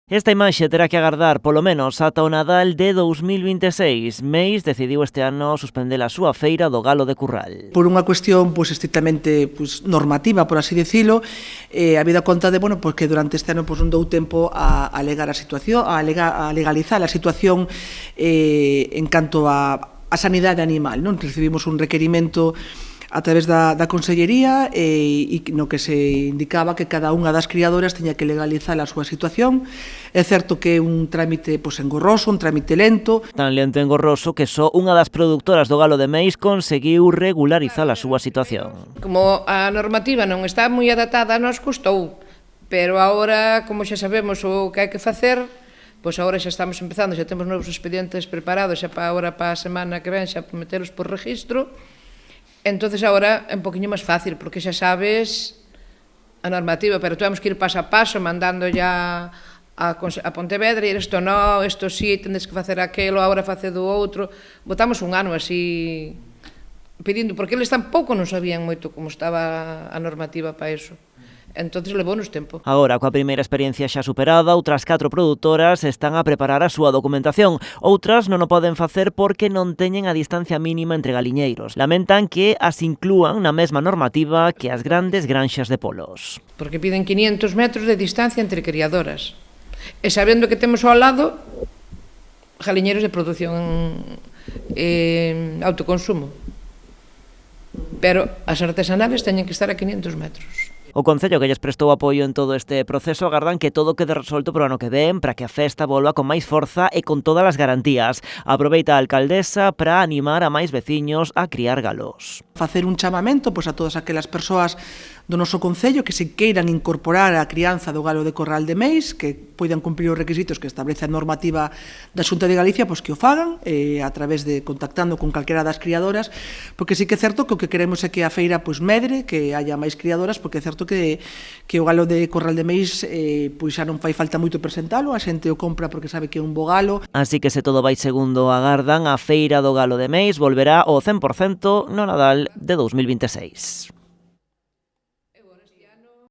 Esta imaxe terá que agardar polo menos ata o Nadal de 2026. Meis decidiu este ano suspender a súa feira do Galo de Curral. Por unha cuestión estrictamente normativa, por así dicilo, habida conta de que durante este ano non dou tempo a alegar a situación, a legalizar a situación en canto a sanidade animal. Non recibimos un requerimento a través da Consellería e no que se indicaba que cada unha das criadoras teña que legalizar a súa situación. É certo que é un trámite engorroso, un trámite lento. Tan lento e engorroso que só unha das produtoras do galo de Meis conseguiu regularizar a súa situación. Como a normativa non está moi adaptada, nos custou, pero agora, como xa sabemos o que hai que facer, pois agora xa estamos empezando, xa temos novos expedientes preparados xa para a semana que ven, xa metelos por registro. Entonces agora é un poquinho máis fácil, porque xa sabes a normativa, pero temos que ir paso a paso, mandando ya a Pontevedra, e isto non, isto sí, tendes que facer aquelo, agora facedo outro. Botamos un ano así pedindo, porque eles tampouco non sabían moito como estaba a normativa para iso. Entonces levounos tempo. Agora, coa primeira experiencia xa superada, outras 4 produtoras están a preparar a súa documentación. Outras non o poden facer porque non teñen a distancia mínima entre galiñeiros. Lamentan que as inclúan na mesma normativa que as grandes granxas de polos. Porque piden 500 metros de distancia entre criadoras. E sabendo que temos ao lado galiñeiros de produción autoconsumo. Pero as artesanales teñen que estar a 500 metros. O Concello, que lles prestou apoio en todo este proceso, agardan que todo quede resolto pro ano que ven para que a festa volva con máis forza e con todas as garantías. Aproveita a alcaldesa para animar a máis veciños a criar galos. Facer un chamamento a todas aquelas persoas do noso Concello que se queiran incorporar á crianza do galo de Corral de Meis, que poidan cumprir os requisitos que establece a normativa da Xunta de Galicia, que o fagan a través de contactando con calquera das criadoras, porque sí que é certo que o que queremos é que a feira medre, que haya máis criadoras, porque é certo que o galo de Corral de Meis xa non fai falta moito presentalo, a xente o compra porque sabe que é un bo galo. Así que se todo vai segundo agardan, a feira do Galo de Meis volverá ao 100% no Nadal de 2026.